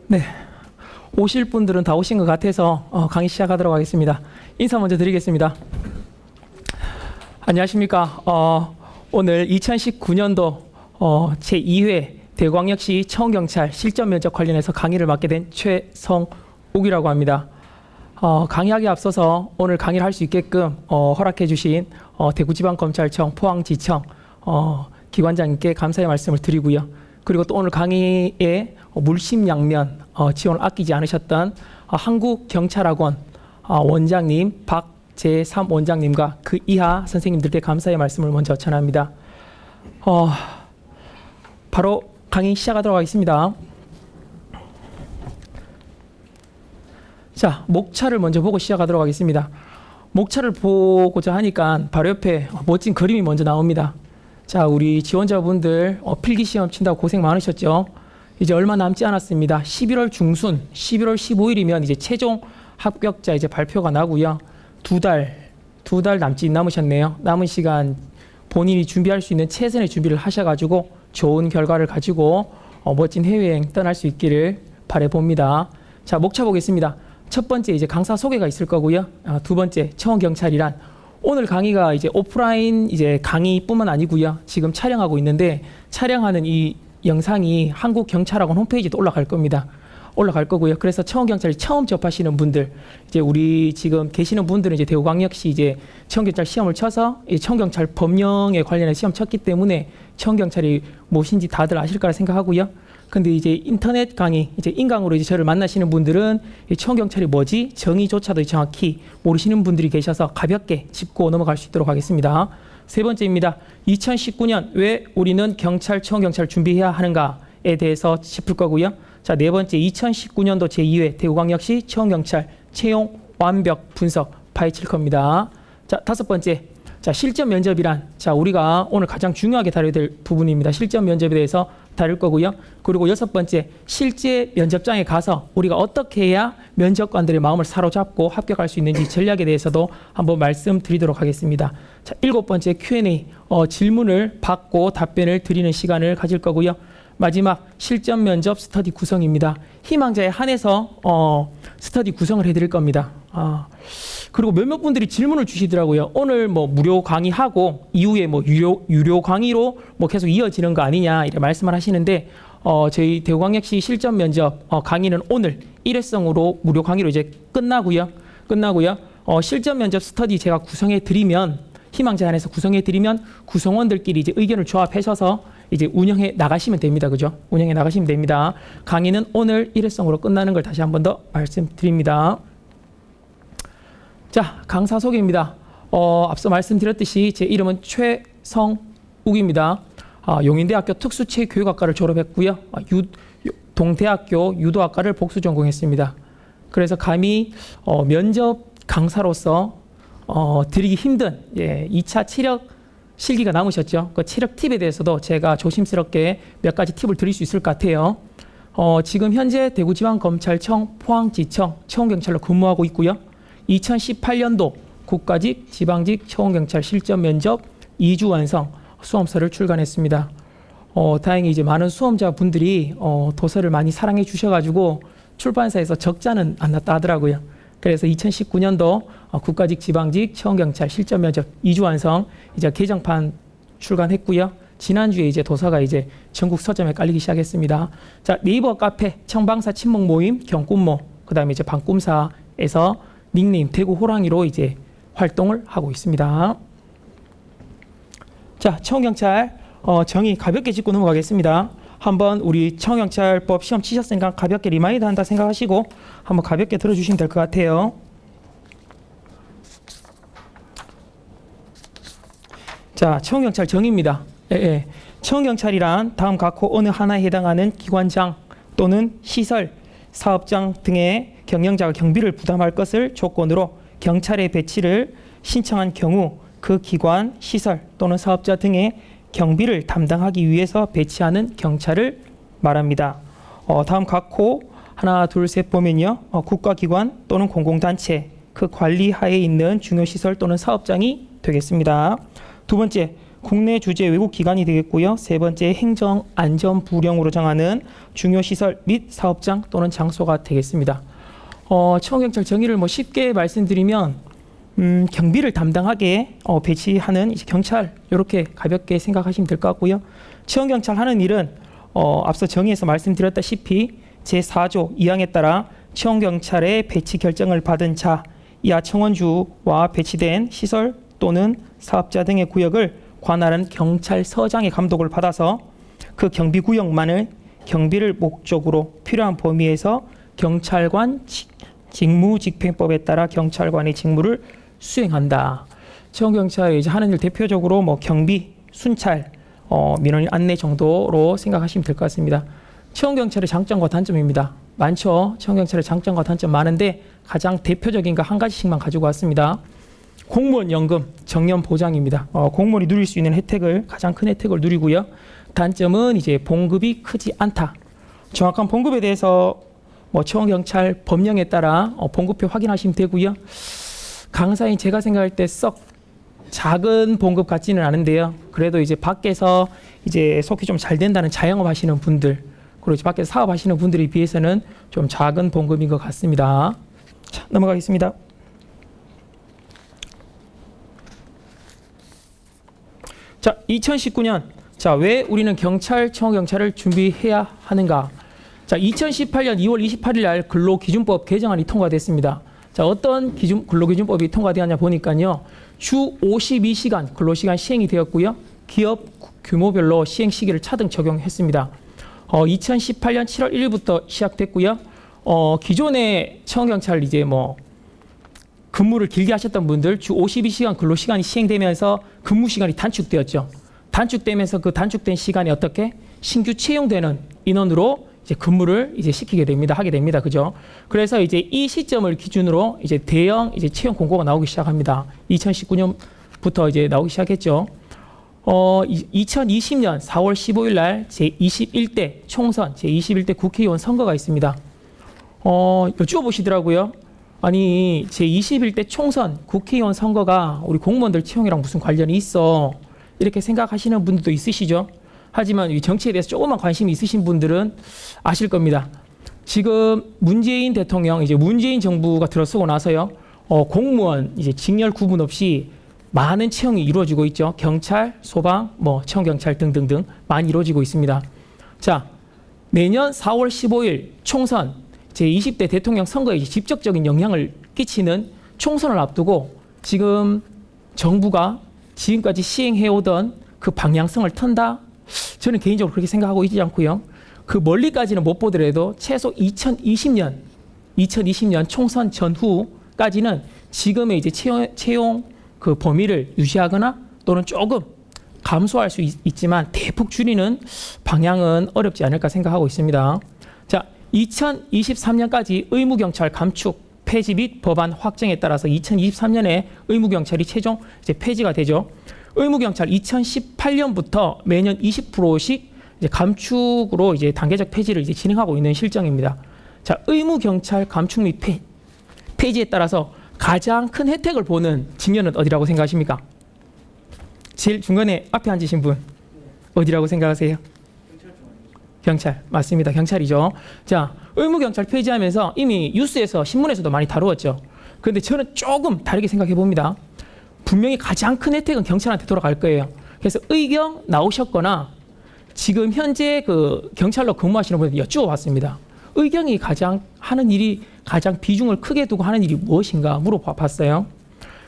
네, 오실 분들은 다 오신 것 같아서 강의 시작하도록 하겠습니다. 인사 먼저 드리겠습니다. 안녕하십니까. 오늘 2019년도 제2회 대구광역시 청경찰 실전 면접 관련해서 강의를 맡게 된 최성욱이라고 합니다. 강의하기 앞서서 오늘 강의를 할 수 있게끔 허락해 주신 대구지방검찰청 포항지청 기관장님께 감사의 말씀을 드리고요. 그리고 또 오늘 강의에 물심양면 지원을 아끼지 않으셨던 한국경찰학원 원장님 박제3 원장님과 그 이하 선생님들께 감사의 말씀을 먼저 전합니다. 바로 강의 시작하도록 하겠습니다. 자, 목차를 먼저 보고 시작하도록 하겠습니다. 목차를 보고자 하니까 바로 옆에 멋진 그림이 먼저 나옵니다. 자, 우리 지원자분들 필기시험 친다고 고생 많으셨죠? 이제 얼마 남지 않았습니다. 11월 중순, 11월 15일이면 이제 최종 합격자 이제 발표가 나고요. 두 달 남짓 남으셨네요. 남은 시간 본인이 준비할 수 있는 최선의 준비를 하셔가지고 좋은 결과를 가지고 멋진 해외여행 떠날 수 있기를 바라봅니다. 자, 목차 보겠습니다. 첫 번째 이제 강사 소개가 있을 거고요. 두 번째 청원경찰이란 오늘 강의가 이제 오프라인 이제 강의뿐만 아니고요. 지금 촬영하고 있는데 촬영하는 이 영상이 한국경찰학원 홈페이지도 올라갈 겁니다. 올라갈 거고요. 그래서 청원경찰이 처음 접하시는 분들, 이제 우리 지금 계시는 분들은 이제 대구광역시 이제 청원경찰 시험을 쳐서 이 청원경찰 법령에 관련해 시험 쳤기 때문에 청원경찰이 무엇인지 다들 아실 거라 생각하고요. 근데 이제 인터넷 강의, 이제 인강으로 이제 저를 만나시는 분들은 이 청원경찰이 뭐지? 정의조차도 정확히 모르시는 분들이 계셔서 가볍게 짚고 넘어갈 수 있도록 하겠습니다. 세 번째입니다. 2019년 왜 우리는 경찰, 청원경찰 준비해야 하는가에 대해서 짚을 거고요. 자, 네 번째 2019년도 제2회 대구광역시 청원경찰 채용 완벽 분석 파헤칠 겁니다. 자, 다섯 번째. 자, 실전 면접이란, 자, 우리가 오늘 가장 중요하게 다뤄야 될 부분입니다. 실전 면접에 대해서 다룰 거고요. 그리고 여섯 번째, 실제 면접장에 가서 우리가 어떻게 해야 면접관들의 마음을 사로잡고 합격할 수 있는지 전략에 대해서도 한번 말씀드리도록 하겠습니다. 자, 일곱 번째 Q&A, 질문을 받고 답변을 드리는 시간을 가질 거고요. 마지막 실전 면접 스터디 구성입니다. 희망자에 한해서 스터디 구성을 해드릴 겁니다. 그리고 몇몇 분들이 질문을 주시더라고요. 오늘 뭐 무료 강의하고 이후에 뭐 유료 강의로 뭐 계속 이어지는 거 아니냐 이렇게 말씀을 하시는데 저희 대구광역시 실전 면접 강의는 오늘 일회성으로 무료 강의로 이제 끝나고요. 실전 면접 스터디 제가 구성해 드리면 희망자 안에서 구성해 드리면 구성원들끼리 이제 의견을 조합하셔서 이제 운영해 나가시면 됩니다. 그죠? 운영해 나가시면 됩니다. 강의는 오늘 일회성으로 끝나는 걸 다시 한 번 더 말씀드립니다. 자, 강사 소개입니다. 앞서 말씀드렸듯이 제 이름은 최성욱입니다. 용인대학교 특수체육교육학과를 졸업했고요. 동대학교 유도학과를 복수 전공했습니다. 그래서 감히 면접 강사로서 드리기 힘든 2차 체력 실기가 남으셨죠. 그 체력 팁에 대해서도 제가 조심스럽게 몇 가지 팁을 드릴 수 있을 것 같아요. 지금 현재 대구지방검찰청 포항지청 청원경찰로 근무하고 있고요. 2018년도 국가직, 지방직 청원경찰 실전 면접 2주 완성 수험서를 출간했습니다. 다행히 이제 많은 수험자분들이 도서를 많이 사랑해 주셔가지고 출판사에서 적자는 안 났다 하더라고요. 그래서 2019년도 국가직, 지방직 청원경찰 실전 면접 2주 완성 이제 개정판 출간했고요. 지난주에 이제 도서가 이제 전국 서점에 깔리기 시작했습니다. 자, 네이버 카페 청방사 친목 모임 경꿈모 그다음에 이제 방꿈사에서 닉네임 대구 호랑이로 이제 활동을 하고 있습니다. 자, 청원경찰 정의 가볍게 짚고 넘어가겠습니다. 한번 우리 청원경찰법 시험 치셨으니까 가볍게 리마인드 한다 생각하시고 한번 가볍게 들어주시면 될 것 같아요. 자, 청원경찰 정의입니다. 청원경찰이란 다음 각호 어느 하나에 해당하는 기관장 또는 시설, 사업장 등의 경영자가 경비를 부담할 것을 조건으로 경찰의 배치를 신청한 경우 그 기관, 시설 또는 사업자 등의 경비를 담당하기 위해서 배치하는 경찰을 말합니다. 다음 각호 하나, 둘, 셋 보면요. 국가기관 또는 공공단체 그 관리 하에 있는 중요시설 또는 사업장이 되겠습니다. 두 번째, 국내 주재 외국 기관이 되겠고요. 세 번째 행정 안전 부령으로 정하는 중요 시설 및 사업장 또는 장소가 되겠습니다. 치원경찰 정의를 뭐 쉽게 말씀드리면 경비를 담당하게 배치하는 이제 경찰 이렇게 가볍게 생각하시면 될 것 같고요. 치원경찰 하는 일은 앞서 정의에서 말씀드렸다시피 제4조 2항에 따라 치원경찰의 배치 결정을 받은 자 이하 청원주와 배치된 시설 또는 사업자 등의 구역을 관할하는 경찰서장의 감독을 받아서 그 경비구역만을 경비를 목적으로 필요한 범위에서 경찰관 직무집행법에 따라 경찰관의 직무를 수행한다. 치원경찰이 이제 하는 일 대표적으로 뭐 경비, 순찰, 민원 안내 정도로 생각하시면 될 것 같습니다. 치원경찰의 장점과 단점입니다. 많죠. 치원경찰의 장점과 단점 많은데 가장 대표적인 거 한 가지씩만 가지고 왔습니다. 공무원 연금, 정년 보장입니다. 공무원이 누릴 수 있는 혜택을 가장 큰 혜택을 누리고요. 단점은 이제 봉급이 크지 않다. 정확한 봉급에 대해서 뭐 치원경찰 법령에 따라 봉급표 확인하시면 되고요. 강사인 제가 생각할 때 썩 작은 봉급 같지는 않은데요. 그래도 이제 밖에서 이제 속이 좀 잘 된다는 자영업 하시는 분들, 그리고 이제 밖에서 사업하시는 분들에 비해서는 좀 작은 봉급인 것 같습니다. 자, 넘어가겠습니다. 자, 2019년. 자, 왜 우리는 경찰, 치원경찰을 준비해야 하는가? 자, 2018년 2월 28일 날 근로기준법 개정안이 통과됐습니다. 자, 어떤 근로기준법이 통과되었냐 보니까요. 주 52시간 근로시간 시행이 되었고요. 기업 규모별로 시행 시기를 차등 적용했습니다. 2018년 7월 1일부터 시작됐고요. 기존에 치원경찰 이제 뭐 근무를 길게 하셨던 분들 주 52시간 근로시간이 시행되면서 근무 시간이 단축되었죠. 단축되면서 그 단축된 시간에 어떻게 신규 채용되는 인원으로 이제 근무를 이제 시키게 됩니다. 하게 됩니다. 그죠? 그래서 이제 이 시점을 기준으로 이제 대형 이제 채용 공고가 나오기 시작합니다. 2019년부터 이제 나오기 시작했죠. 2020년 4월 15일 날 제21대 총선, 제21대 국회의원 선거가 있습니다. 여쭈어보시더라고요. 아니, 제21대 총선 국회의원 선거가 우리 공무원들 채용이랑 무슨 관련이 있어? 이렇게 생각하시는 분들도 있으시죠? 하지만 이 정치에 대해서 조금만 관심이 있으신 분들은 아실 겁니다. 지금 문재인 대통령, 이제 문재인 정부가 들어서고 나서요, 공무원 이제 직렬 구분 없이 많은 채용이 이루어지고 있죠. 경찰, 소방, 뭐 치원경찰 등등등 많이 이루어지고 있습니다. 자, 내년 4월 15일 총선 제20대 대통령 선거에 직접적인 영향을 끼치는 총선을 앞두고 지금 정부가 지금까지 시행해오던 그 방향성을 턴다? 저는 개인적으로 그렇게 생각하고 있지 않고요. 그 멀리까지는 못 보더라도 최소 2020년 총선 전후까지는 지금의 이제 채용 그 범위를 유지하거나 또는 조금 감소할 수 있지만 대폭 줄이는 방향은 어렵지 않을까 생각하고 있습니다. 자, 2023년까지 의무경찰 감축 폐지 및 법안 확정에 따라서 2023년에 의무경찰이 최종 이제 폐지가 되죠. 의무경찰 2018년부터 매년 20%씩 이제 감축으로 이제 단계적 폐지를 이제 진행하고 있는 실정입니다. 자, 의무경찰 감축 및 폐지에 따라서 가장 큰 혜택을 보는 직렬은 어디라고 생각하십니까? 제일 중간에 앞에 앉으신 분 어디라고 생각하세요? 경찰. 맞습니다. 경찰이죠. 자, 의무경찰 폐지하면서 이미 뉴스에서 신문에서도 많이 다루었죠. 그런데 저는 조금 다르게 생각해 봅니다. 분명히 가장 큰 혜택은 경찰한테 돌아갈 거예요. 그래서 의경 나오셨거나 지금 현재 그 경찰로 근무하시는 분들 여쭈어봤습니다. 의경이 가장 하는 일이 가장 비중을 크게 두고 하는 일이 무엇인가 물어봤어요.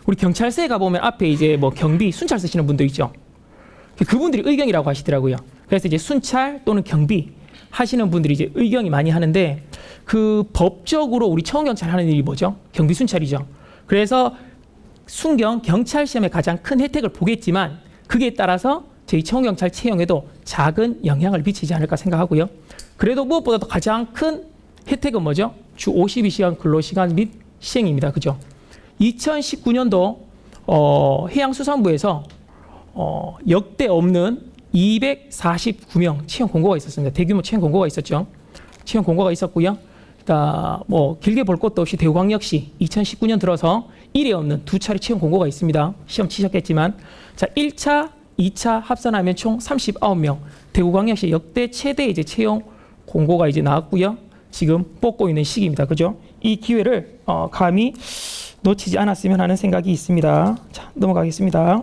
우리 경찰서에 가보면 앞에 이제 뭐 경비, 순찰 쓰시는 분도 있죠. 그분들이 의경이라고 하시더라고요. 그래서 이제 순찰 또는 경비 하시는 분들이 이제 의경이 많이 하는데 그 법적으로 우리 치원경찰 하는 일이 뭐죠? 경비 순찰이죠. 그래서 순경 경찰 시험에 가장 큰 혜택을 보겠지만 그에 따라서 저희 치원경찰 채용에도 작은 영향을 미치지 않을까 생각하고요. 그래도 무엇보다도 가장 큰 혜택은 뭐죠? 주 52시간 근로시간 및 시행입니다. 그죠? 2019년도 해양수산부에서 역대 없는 249명 채용 공고가 있었습니다. 대규모 채용 공고가 있었죠. 채용 공고가 있었고요. 뭐 길게 볼 것도 없이 대구광역시 2019년 들어서 1회 없는 2차례 채용 공고가 있습니다. 시험 치셨겠지만 자 1차 2차 합산하면 총 39명. 대구광역시 역대 최대 이제 채용 공고가 이제 나왔고요. 지금 뽑고 있는 시기입니다. 그죠? 이 기회를 감히 놓치지 않았으면 하는 생각이 있습니다. 자, 넘어가겠습니다.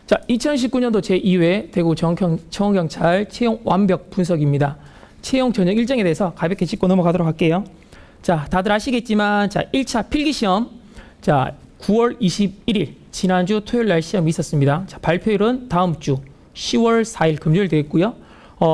자, 2019년도 제2회 대구 정경찰 채용 완벽 분석입니다. 채용 전형 일정에 대해서 가볍게 짚고 넘어가도록 할게요. 자, 다들 아시겠지만, 자, 1차 필기시험, 자, 9월 21일, 지난주 토요일 날 시험이 있었습니다. 자, 발표일은 다음 주 10월 4일 금요일 되겠고요.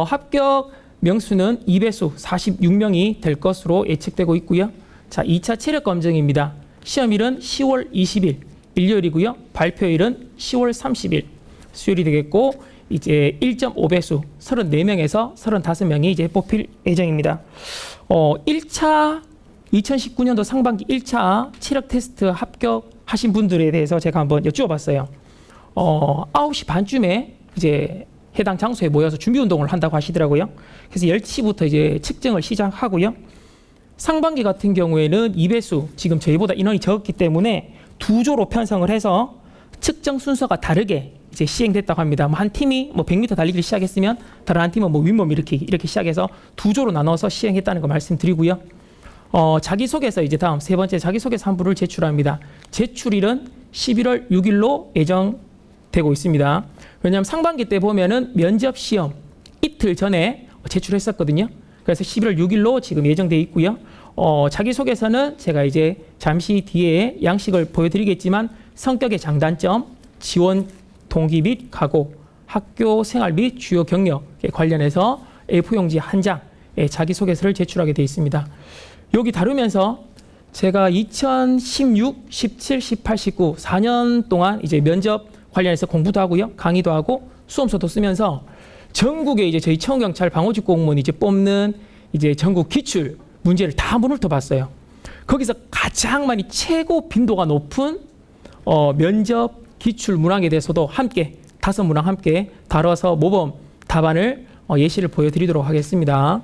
합격 명수는 2배수 46명이 될 것으로 예측되고 있고요. 자, 2차 체력 검증입니다. 시험일은 10월 20일, 일요일이고요. 발표일은 10월 30일, 수요일이 되겠고, 이제 1.5배수 34명에서 35명이 이제 뽑힐 예정입니다. 1차 2019년도 상반기 1차 체력 테스트 합격하신 분들에 대해서 제가 한번 여쭈어봤어요. 9시 반쯤에 이제 해당 장소에 모여서 준비 운동을 한다고 하시더라고요. 그래서 10시부터 이제 측정을 시작하고요. 상반기 같은 경우에는 2배수, 지금 저희보다 인원이 적었기 때문에 2조로 편성을 해서 측정 순서가 다르게 이제 시행됐다고 합니다. 한 팀이 100m 달리기를 시작했으면 다른 한 팀은 윗몸 이렇게 시작해서 2조로 나눠서 시행했다는 거 말씀드리고요. 자기소개서 이제 다음 세 번째 자기소개서 한 부를 제출합니다. 제출일은 11월 6일로 예정되고 있습니다. 왜냐하면 상반기 때 보면은 면접 시험 이틀 전에 제출했었거든요. 그래서 11월 6일로 지금 예정돼 있고요. 자기소개서는 제가 이제 잠시 뒤에 양식을 보여드리겠지만 성격의 장단점, 지원 동기 및 각오, 학교 생활 및 주요 경력에 관련해서 A4용지 한 장의 자기소개서를 제출하게 되어 있습니다. 여기 다루면서 제가 2016, 17, 18, 19 4년 동안 이제 면접 관련해서 공부도 하고요, 강의도 하고 수험서도 쓰면서 전국에 이제 저희 청경찰 방호직 공무원 이제 뽑는 이제 전국 기출 문제를 다 한번 훑어봤어요. 거기서 가장 많이 최고 빈도가 높은 면접 기출 문항에 대해서도 함께 5문항 함께 다뤄서 모범 답안을 예시를 보여드리도록 하겠습니다.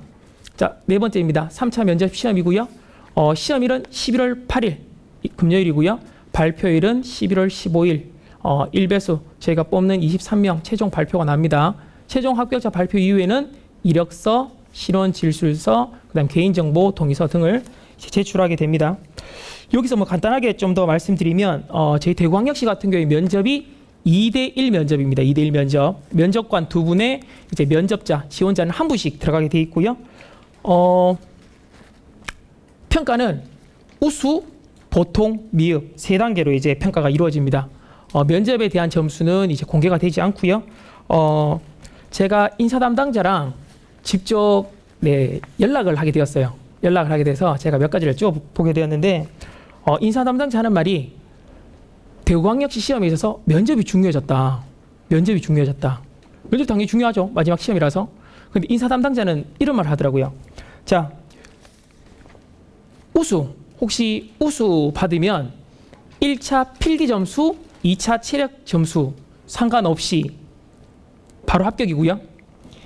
자, 네 번째입니다. 3차 면접 시험이고요. 시험일은 11월 8일 금요일이고요. 발표일은 11월 15일 1배수 저희가 뽑는 23명 최종 발표가 납니다. 최종 합격자 발표 이후에는 이력서, 신원 진술서, 그다음 개인정보 동의서 등을 제출하게 됩니다. 여기서 간단하게 좀 더 말씀드리면 저희 대구광역시 같은 경우에 면접이 2대1 면접입니다. 2대1 면접. 면접관 2분의 이제 면접자, 지원자는 한 분씩 들어가게 돼 있고요. 평가는 우수, 보통, 미흡 3단계로 이제 평가가 이루어집니다. 면접에 대한 점수는 이제 공개가 되지 않고요. 제가 인사 담당자랑 직접 연락을 하게 되었어요. 연락을 하게 돼서 제가 몇 가지를 쭉 보게 되었는데 인사 담당자 하는 말이 대구광역시 시험에 있어서 면접이 중요해졌다. 면접이 중요해졌다. 면접 당연히 중요하죠. 마지막 시험이라서. 근데 인사 담당자는 이런 말을 하더라고요. 자, 혹시 우수 받으면 1차 필기 점수, 2차 체력 점수 상관없이 바로 합격이고요.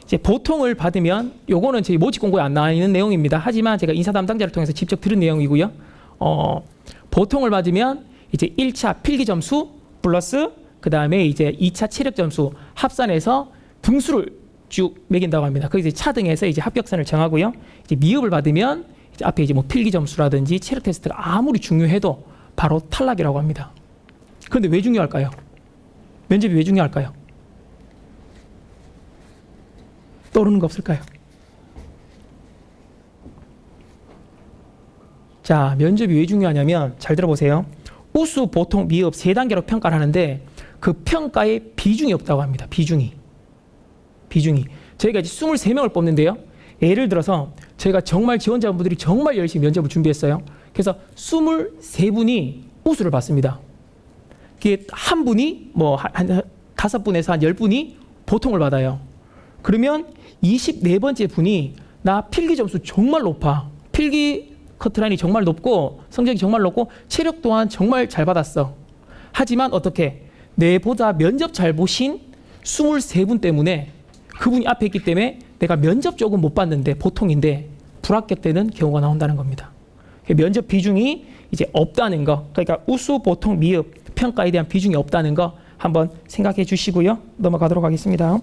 이제 보통을 받으면 요거는 저희 모집 공고에 안 나와 있는 내용입니다. 하지만 제가 인사 담당자를 통해서 직접 들은 내용이고요. 보통을 받으면 이제 1차 필기 점수 플러스 그 다음에 이제 2차 체력 점수 합산해서 등수를 쭉 매긴다고 합니다. 그 이제 차등해서 이제 합격선을 정하고요. 이제 미흡을 받으면 이제 앞에 이제 필기 점수라든지 체력 테스트가 아무리 중요해도 바로 탈락이라고 합니다. 그런데 왜 중요할까요? 면접이 왜 중요할까요? 떠오르는 거 없을까요? 자, 면접이 왜 중요하냐면 잘 들어보세요. 우수, 보통, 미흡 3단계로 평가를 하는데 그 평가에 비중이 없다고 합니다. 비중이. 저희가 이제 23명을 뽑는데요. 예를 들어서 저희가 정말 지원자분들이 정말 열심히 면접을 준비했어요. 그래서 23분이 우수를 받습니다. 그게 한 분이 한 5분에서 한 10분이 보통을 받아요. 그러면 24번째 분이 나 필기 점수 정말 높아. 필기 커트라인이 정말 높고 성적이 정말 높고 체력 또한 정말 잘 받았어. 하지만 어떻게? 내보다 면접 잘 보신 23분 때문에 그분이 앞에 있기 때문에 내가 면접 쪽은 못 봤는데 보통인데 불합격되는 경우가 나온다는 겁니다. 면접 비중이 이제 없다는 거. 그러니까 우수, 보통, 미흡 평가에 대한 비중이 없다는 거 한번 생각해 주시고요. 넘어가도록 하겠습니다.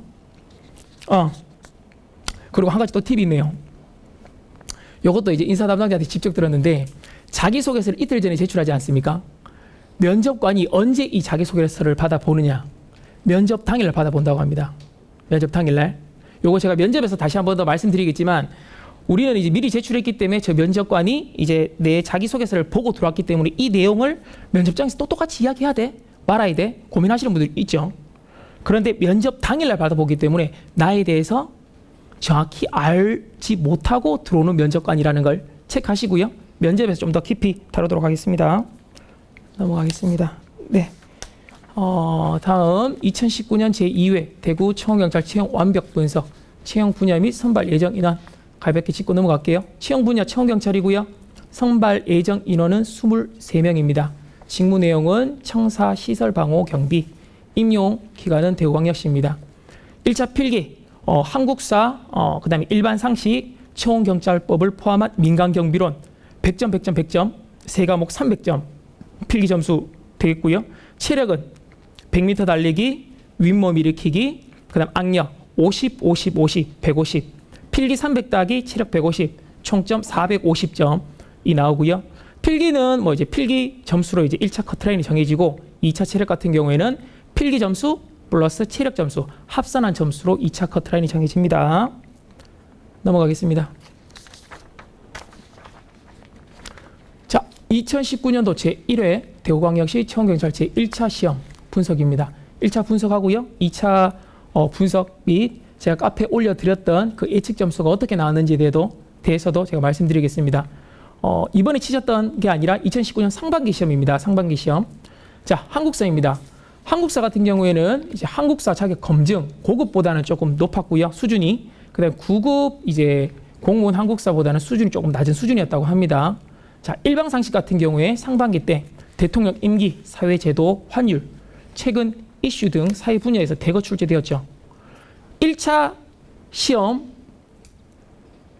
그리고 한 가지 또 팁이 있네요. 이것도 이제 인사 담당자한테 직접 들었는데 자기소개서를 이틀 전에 제출하지 않습니까? 면접관이 언제 이 자기소개서를 받아보느냐? 면접 당일날 받아본다고 합니다. 면접 당일날. 요거 제가 면접에서 다시 한 번 더 말씀드리겠지만 우리는 이제 미리 제출했기 때문에 저 면접관이 이제 내 자기소개서를 보고 들어왔기 때문에 이 내용을 면접장에서 또 똑같이 이야기해야 돼? 말아야 돼? 고민하시는 분들 있죠. 그런데 면접 당일날 받아보기 때문에 나에 대해서 정확히 알지 못하고 들어오는 면접관이라는 걸 체크하시고요. 면접에서 좀 더 깊이 다루도록 하겠습니다. 넘어가겠습니다. 네. 다음 2019년 제2회 대구 청원경찰 채용 완벽 분석, 채용 분야 및 선발 예정 인원 가볍게 짚고 넘어갈게요. 채용 분야 청원경찰이고요. 선발 예정 인원은 23명입니다. 직무 내용은 청사, 시설, 방호, 경비, 임용 기관은 대구광역시입니다. 1차 필기, 한국사, 그 다음에 일반 상식, 청원경찰법을 포함한 민간경비론 100점, 100점, 100점, 세 과목 300점 필기 점수 되겠고요. 체력은 100m 달리기, 윗몸 일으키기, 그 다음 악력 50, 50, 50, 150, 필기 300 따기, 체력 150, 총점 450점이 나오고요. 필기는 뭐 이제 필기 점수로 이제 1차 커트라인이 정해지고 2차 체력 같은 경우에는 필기 점수 플러스 체력 점수 합산한 점수로 2차 커트라인이 정해집니다. 넘어가겠습니다. 자, 2019년도 제1회 대구광역시 청원경찰 제1차 시험 분석입니다. 1차 분석하고요. 2차 분석 및 제가 카페에 올려드렸던 그 예측 점수가 어떻게 나왔는지에 대해서도 제가 말씀드리겠습니다. 이번에 치셨던 게 아니라 2019년 상반기 시험입니다. 상반기 시험. 자, 한국사입니다. 한국사 같은 경우에는 이제 한국사 자격 검증 고급보다는 조금 높았고요. 수준이. 그다음 9급 이제 공무원 한국사보다는 수준이 조금 낮은 수준이었다고 합니다. 자, 일방상식 같은 경우에 상반기 때 대통령 임기, 사회제도, 환율, 최근 이슈 등 사회 분야에서 대거 출제되었죠. 1차 시험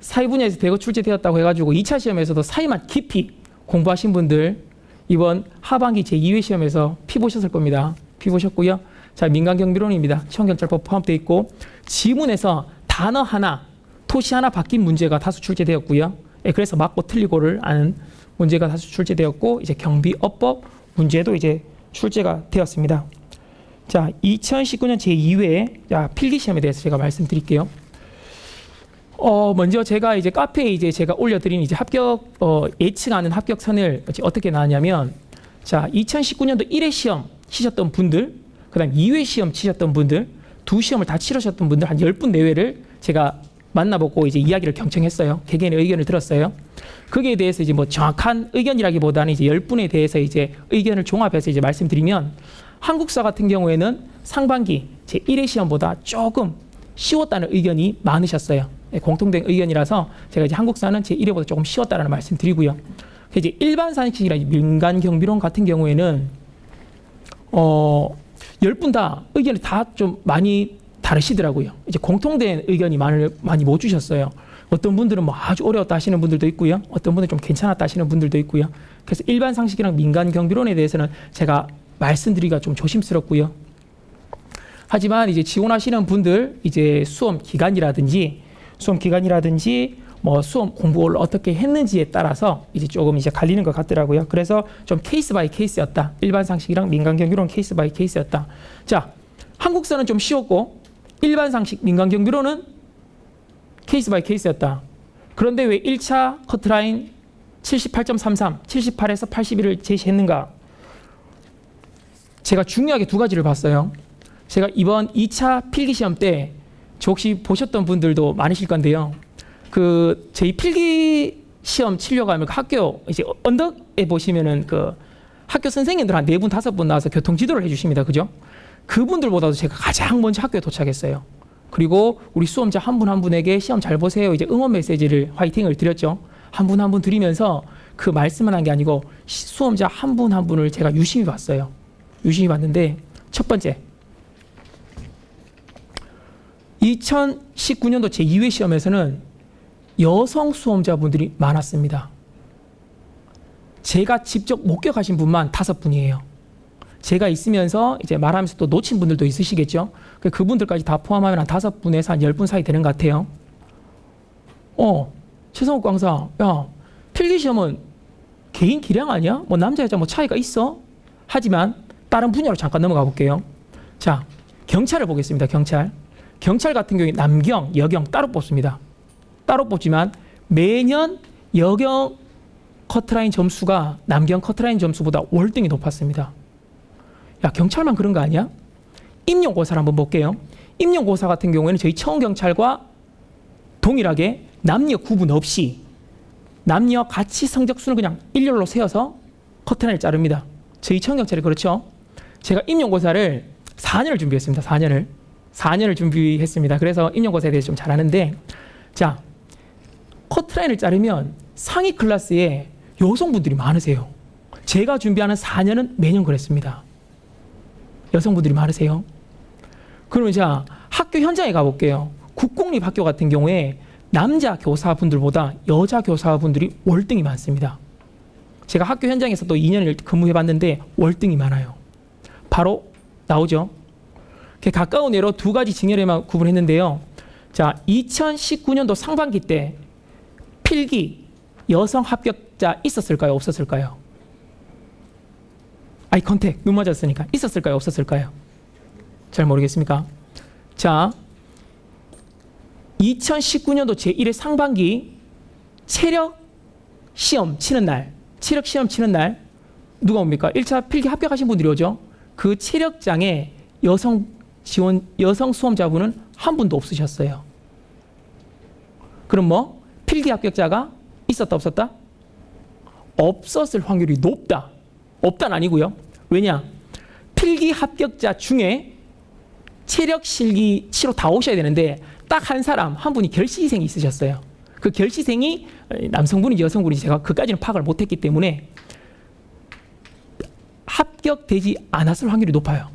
사회 분야에서 대거 출제되었다고 해가지고 2차 시험에서도 사회만 깊이 공부하신 분들 이번 하반기 제2회 시험에서 피 보셨을 겁니다. 피 보셨고요. 자, 민간경비론입니다. 청원경찰법 포함되어 있고 지문에서 단어 하나, 토시 하나 바뀐 문제가 다수 출제되었고요. 그래서 맞고 틀리고를 아는 문제가 다수 출제되었고 이제 경비업법 문제도 이제 출제가 되었습니다. 자, 2019년 제2회 필기시험에 대해서 제가 말씀드릴게요. 먼저 제가 이제 카페에 이제 제가 올려드린 이제 합격, 예측하는 합격선을 어떻게 나왔냐면, 자, 2019년도 1회 시험 치셨던 분들, 그 다음 2회 시험 치셨던 분들, 두 시험을 다 치르셨던 분들 한 10분 내외를 제가 만나보고 이제 이야기를 경청했어요. 개개인의 의견을 들었어요. 거기에 대해서 이제 뭐 정확한 의견이라기보다는 이제 10분에 대해서 이제 의견을 종합해서 이제 말씀드리면, 한국사 같은 경우에는 상반기 제 1회 시험보다 조금 쉬웠다는 의견이 많으셨어요. 공통된 의견이라서 제가 이제 한국사는 제 1회보다 조금 쉬웠다라는 말씀드리고요. 이제 일반 상식이나 민간 경비론 같은 경우에는 10분 다 의견이 다 좀 많이 다르시더라고요. 이제 공통된 의견이 많이 못 주셨어요. 어떤 분들은 뭐 아주 어려웠다 하시는 분들도 있고요. 어떤 분들은 좀 괜찮았다 하시는 분들도 있고요. 그래서 일반 상식이랑 민간 경비론에 대해서는 제가 말씀드리기가 좀 조심스럽고요. 하지만 이제 지원하시는 분들 이제 수험 기간이라든지 뭐 수험 공부를 어떻게 했는지에 따라서 이제 조금 이제 갈리는 것 같더라고요. 그래서 좀 케이스 바이 케이스였다. 일반 상식이랑 민간 경비론 케이스 바이 케이스였다. 자, 한국사는 좀 쉬웠고 일반 상식, 민간 경비론은 케이스 바이 케이스였다. 그런데 왜 1차 커트라인 78.33, 78에서 81을 제시했는가? 제가 중요하게 두 가지를 봤어요. 제가 이번 2차 필기시험 때 저 혹시 보셨던 분들도 많으실 건데요. 저희 필기시험 치려고 하면 학교 이제 언덕에 보시면은 그 학교 선생님들 한 4분, 5분 나와서 교통지도를 해주십니다. 그죠? 그분들보다도 제가 가장 먼저 학교에 도착했어요. 그리고 우리 수험자 한 분 한 분에게 시험 잘 보세요. 이제 응원 메시지를 화이팅을 드렸죠. 한 분 한 분 드리면서 그 말씀만 한 게 아니고 수험자 한 분 한 분을 제가 유심히 봤어요. 유심히 봤는데 첫 번째 2019년도 제2회 시험에서는 여성 수험자분들이 많았습니다. 제가 직접 목격하신 분만 5분이에요. 제가 있으면서 이제 말하면서 또 놓친 분들도 있으시겠죠. 그분들까지 다 포함하면 한 5분에서 한 10분 사이 되는 것 같아요. 최성욱 강사, 야, 필기시험은 개인 기량 아니야? 뭐 남자 여자 뭐 차이가 있어? 하지만 다른 분야로 잠깐 넘어가 볼게요. 자, 경찰을 보겠습니다. 경찰 같은 경우에 남경, 여경 따로 뽑습니다. 따로 뽑지만 매년 여경 커트라인 점수가 남경 커트라인 점수보다 월등히 높았습니다. 야, 경찰만 그런 거 아니야? 임용고사를 한번 볼게요. 임용고사 같은 경우에는 저희 청경찰과 동일하게 남녀 구분 없이 남녀 같이 성적순을 그냥 일렬로 세워서 커트라인을 자릅니다. 저희 청경찰이 그렇죠. 제가 임용고사를 4년을 준비했습니다. 4년을 준비했습니다. 그래서 임용고사에 대해서 좀 잘 아는데, 자, 커트라인을 자르면 상위 클래스에 여성분들이 많으세요. 제가 준비하는 4년은 매년 그랬습니다. 여성분들이 많으세요. 그러면 자, 학교 현장에 가볼게요. 국공립학교 같은 경우에 남자 교사분들보다 여자 교사분들이 월등히 많습니다. 제가 학교 현장에서 또 2년을 근무해봤는데 월등히 많아요. 바로 나오죠. 가까운 예로 2가지 직렬에만 구분했는데요. 자, 2019년도 상반기 때 필기 여성 합격자 있었을까요? 없었을까요? 아이 컨택, 눈 맞았으니까 있었을까요? 없었을까요? 잘 모르겠습니까? 자, 2019년도 제1회 상반기 체력 시험 치는 날 누가 옵니까? 1차 필기 합격하신 분들이 오죠. 그 체력장에 여성 수험자분은 한 분도 없으셨어요. 그럼 뭐 필기 합격자가 있었다 없었다? 없었을 확률이 높다. 없다는 아니고요. 왜냐? 필기 합격자 중에 체력 실기 치러 다 오셔야 되는데 딱 한 분이 결시생이 있으셨어요. 그 결시생이 남성분인지 여성분인지 제가 그까지는 파악을 못했기 때문에 합격되지 않았을 확률이 높아요.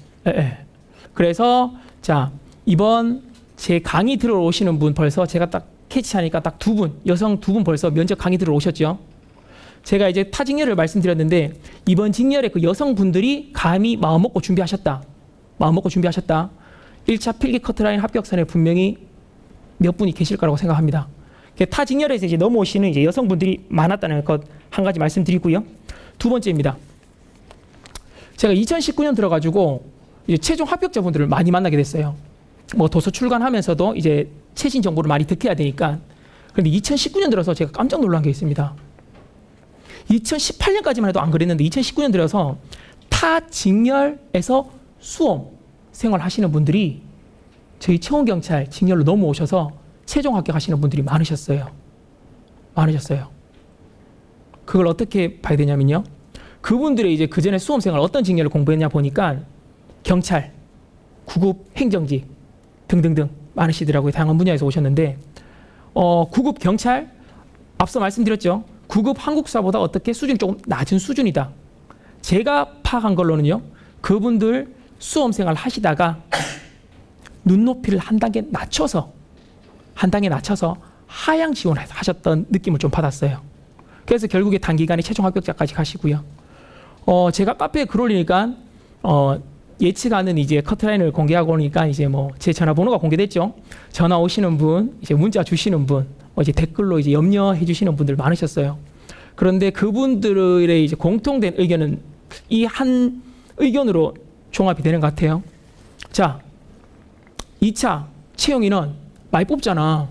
그래서 자, 이번 제 강의 들어오시는 분 벌써 제가 딱 캐치하니까 딱 2분, 여성 2분 벌써 면접 강의 들어오셨죠. 제가 이제 타 직렬을 말씀드렸는데 이번 직렬에 그 여성분들이 감히 마음 먹고 준비하셨다. 1차 필기 커트라인 합격선에 분명히 몇 분이 계실 거라고 생각합니다. 타 직렬에서 이제 넘어오시는 이제 여성분들이 많았다는 것 한 가지 말씀드리고요. 2번째입니다. 제가 2019년 들어가지고 이제 최종 합격자분들을 많이 만나게 됐어요. 뭐 도서 출간하면서도 이제 최신 정보를 많이 듣게 해야 되니까. 그런데 2019년 들어서 제가 깜짝 놀란 게 있습니다. 2018년까지만 해도 안 그랬는데 2019년 들어서 타 직렬에서 수험 생활하시는 분들이 저희 청운경찰 직렬로 넘어오셔서 최종 합격하시는 분들이 많으셨어요. 그걸 어떻게 봐야 되냐면요. 그분들의 이제 그 전에 수험 생활 어떤 직렬을 공부했냐 보니까 경찰, 구급 행정직 등등등 많으시더라고요. 다양한 분야에서 오셨는데 구급 경찰 앞서 말씀드렸죠. 구급 한국사보다 어떻게 수준이 조금 낮은 수준이다. 제가 파악한 걸로는요. 그분들 수험 생활 하시다가 눈높이를 한 단계 낮춰서 하향 지원하셨던 느낌을 좀 받았어요. 그래서 결국에 단기간에 최종 합격자까지 가시고요. 제가 카페에 글 올리니까 예측하는 이제 커트라인을 공개하고 오니까 이제 뭐 제 전화번호가 공개됐죠. 전화 오시는 분, 이제 문자 주시는 분, 이제 댓글로 이제 염려해 주시는 분들 많으셨어요. 그런데 그분들의 이제 공통된 의견은 이 한 의견으로 종합이 되는 것 같아요. 자, 2차 채용 인원 많이 뽑잖아.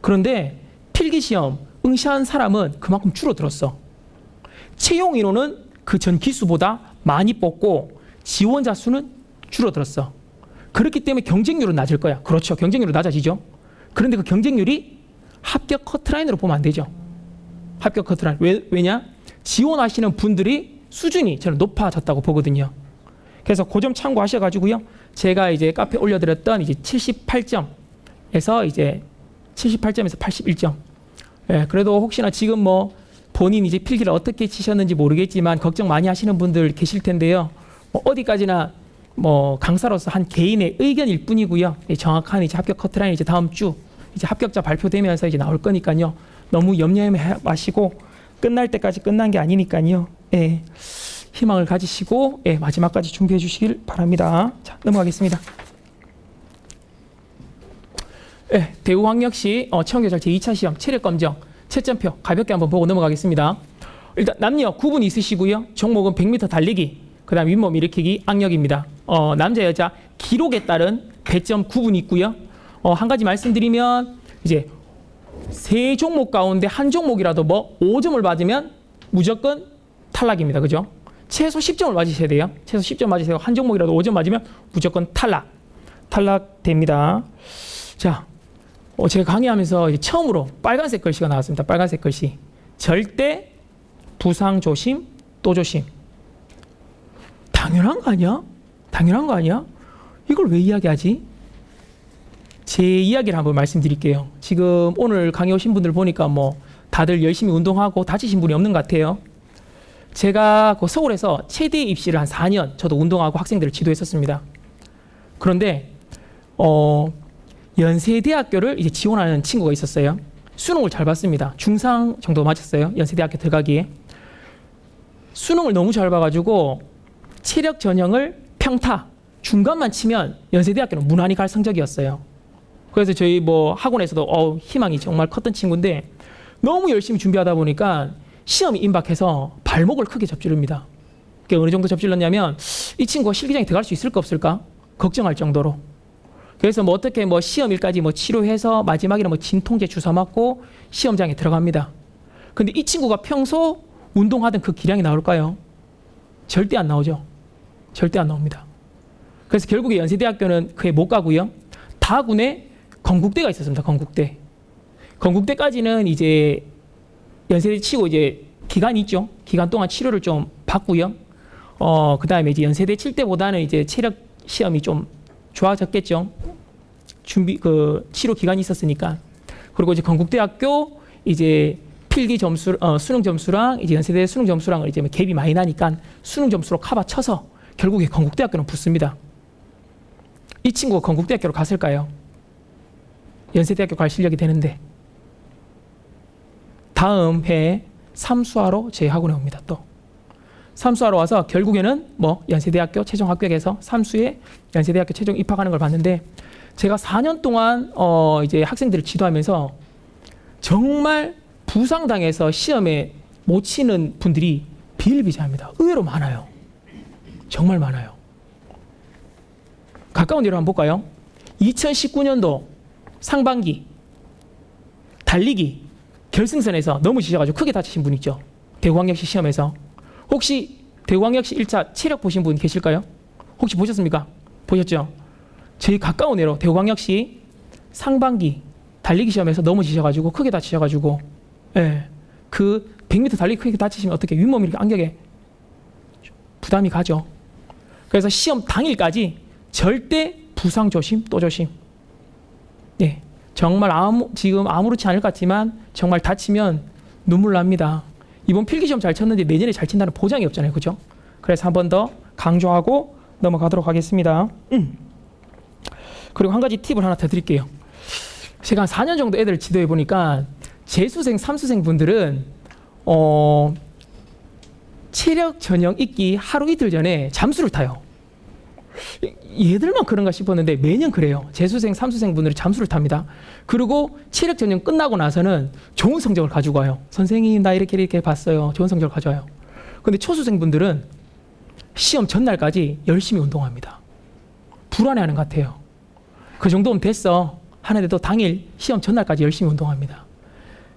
그런데 필기시험 응시한 사람은 그만큼 줄어들었어. 채용 인원은 그 전 기수보다 많이 뽑고 지원자 수는 줄어들었어. 그렇기 때문에 경쟁률은 낮을 거야. 그렇죠. 경쟁률은 낮아지죠. 그런데 그 경쟁률이 합격 커트라인으로 보면 안 되죠. 합격 커트라인. 왜냐? 지원하시는 분들이 수준이 저는 높아졌다고 보거든요. 그래서 그 점 참고하셔가지고요. 제가 이제 카페에 올려드렸던 이제 78점에서 이제 78점에서 81점. 예, 그래도 혹시나 지금 뭐 본인 이제 필기를 어떻게 치셨는지 모르겠지만 걱정 많이 하시는 분들 계실 텐데요. 뭐 어디까지나 뭐 강사로서 한 개인의 의견일 뿐이고요. 정확한 이제 합격 커트라인 이제 다음 주 이제 합격자 발표되면서 이제 나올 거니까요. 너무 염려해 마시고 끝날 때까지 끝난 게 아니니까요. 예, 희망을 가지시고 예, 마지막까지 준비해 주시길 바랍니다. 자, 넘어가겠습니다. 예, 대우광역시 체험교사 제2차 시험 체력검정 채점표 가볍게 한번 보고 넘어가겠습니다. 일단 남녀 구분 있으시고요. 종목은 100m 달리기, 그 다음 윗몸 일으키기, 악력입니다. 남자 여자 기록에 따른 배점 구분이 있고요. 한 가지 말씀드리면 이제 세 종목 가운데 한 종목이라도 뭐 5점을 맞으면 무조건 탈락입니다. 그죠? 최소 10점을 맞으셔야 돼요. 최소 10점 맞으세요. 한 종목이라도 5점 맞으면 무조건 탈락됩니다. 자, 제가 강의하면서 이제 처음으로 빨간색 글씨가 나왔습니다. 빨간색 글씨. 절대 부상 조심, 또 조심. 당연한 거 아니야? 당연한 거 아니야? 이걸 왜 이야기하지? 제 이야기를 한번 말씀드릴게요. 지금 오늘 강의 오신 분들 보니까 뭐 다들 열심히 운동하고 다치신 분이 없는 것 같아요. 제가 그 서울에서 체대 입시를 한 4년 저도 운동하고 학생들을 지도했었습니다. 그런데 연세대학교를 이제 지원하는 친구가 있었어요. 수능을 잘 봤습니다. 중상 정도 맞았어요. 연세대학교 들어가기에. 수능을 너무 잘 봐가지고 체력 전형을 평타 중간만 치면 연세대학교는 무난히 갈 성적이었어요. 그래서 저희 뭐 학원에서도 희망이 정말 컸던 친구인데 너무 열심히 준비하다 보니까 시험이 임박해서 발목을 크게 접지릅니다. 그게 어느 정도 접질렀냐면 이 친구가 실기장에 들어갈 수 있을까 없을까 걱정할 정도로. 그래서 뭐 어떻게 뭐 시험일까지 뭐 치료해서 마지막에는 뭐 진통제 주사 맞고 시험장에 들어갑니다. 근데 이 친구가 평소 운동하던 그 기량이 나올까요? 절대 안 나오죠. 절대 안 나옵니다. 그래서 결국에 연세대학교는 그에 못 가고요. 다군에 건국대가 있었습니다. 건국대. 건국대까지는 이제 연세대 치고 이제 기간이 있죠. 기간 동안 치료를 좀 받고요. 그 다음에 이제 연세대 칠 때보다는 이제 체력 시험이 좀 좋아졌겠죠. 치료 기간이 있었으니까. 그리고 이제 건국대학교 이제 필기 점수, 수능 점수랑 이제 연세대 수능 점수랑 이제 갭이 많이 나니까 수능 점수로 커버 쳐서 결국에 건국대학교는 붙습니다. 이 친구가 건국대학교로 갔을까요? 연세대학교 갈 실력이 되는데. 다음 해 삼수하러 제 학원에 옵니다. 또 삼수하러 와서 결국에는 뭐 연세대학교 최종 합격해서 삼수에 연세대학교 최종 입학하는 걸 봤는데 제가 4년 동안 이제 학생들을 지도하면서 정말 부상당해서 시험에 못 치는 분들이 비일비재합니다. 의외로 많아요. 정말 많아요. 가까운 예로 한번 볼까요? 2019년도 상반기 달리기 결승선에서 넘어지셔가지고 크게 다치신 분 있죠. 대구광역시 시험에서. 혹시 대구광역시 1차 체력 보신 분 계실까요? 혹시 보셨습니까? 보셨죠? 저희 가까운 예로 대구광역시 상반기 달리기 시험에서 넘어지셔가지고 크게 다치셔가지고 예, 그 100m 달리기 크게 다치시면 어떻게 윗몸 이렇게 안격에 부담이 가죠. 그래서 시험 당일까지 절대 부상 조심 또 조심. 예, 정말 지금 아무렇지 않을 것 같지만 정말 다치면 눈물 납니다. 이번 필기시험 잘 쳤는데 내년에 잘 친다는 보장이 없잖아요. 그죠? 그래서 한 번 더 강조하고 넘어가도록 하겠습니다. 그리고 한 가지 팁을 하나 더 드릴게요. 제가 한 4년 정도 애들을 지도해 보니까 재수생, 삼수생 분들은 체력 전형 있기 하루 이틀 전에 잠수를 타요. 얘들만 그런가 싶었는데 매년 그래요. 재수생, 삼수생 분들이 잠수를 탑니다. 그리고 체력 전형 끝나고 나서는 좋은 성적을 가지고 와요. 선생님 나 이렇게 봤어요. 좋은 성적을 가져와요. 근데 초수생 분들은 시험 전날까지 열심히 운동합니다. 불안해하는 것 같아요. 그 정도면 됐어 하는데도 당일 시험 전날까지 열심히 운동합니다.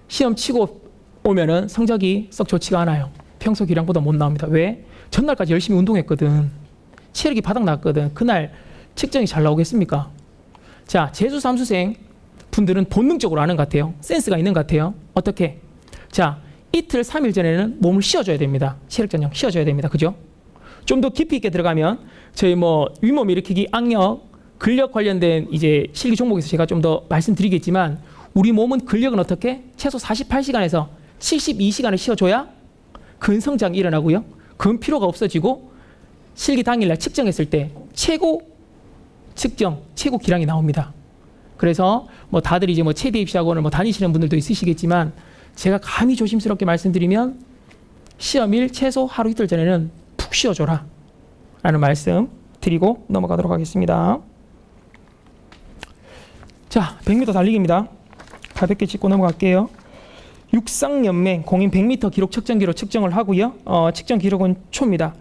시험 치고 오면은 성적이 썩 좋지가 않아요. 평소 기량보다 못 나옵니다. 왜? 전날까지 열심히 운동했거든. 체력이 바닥 났거든. 그날 측정이 잘 나오겠습니까? 자, 재수 삼수생 분들은 본능적으로 아는 것 같아요. 센스가 있는 것 같아요. 어떻게? 자, 이틀 3일 전에는 몸을 쉬어줘야 됩니다. 체력 전형 쉬어줘야 됩니다. 그죠? 좀 더 깊이 있게 들어가면 저희 뭐 윗몸 일으키기, 악력, 근력 관련된 이제 실기 종목에서 제가 좀 더 말씀드리겠지만 우리 몸은 근력은 어떻게? 최소 48시간에서 72시간을 쉬어줘야 근성장이 일어나고요. 근피로가 없어지고 실기 당일날 측정했을 때 최고 측정, 최고 기량이 나옵니다. 그래서 뭐 다들 이제 뭐 체대 입시학원을 뭐 다니시는 분들도 있으시겠지만 제가 감히 조심스럽게 말씀드리면 시험일 최소 하루 이틀 전에는 푹 쉬어줘라 라는 말씀 드리고 넘어가도록 하겠습니다. 자, 100m 달리기입니다. 가볍게 짚고 넘어갈게요. 육상연맹 공인 100m 기록 측정기로 측정을 하고요. 측정 기록은 초입니다.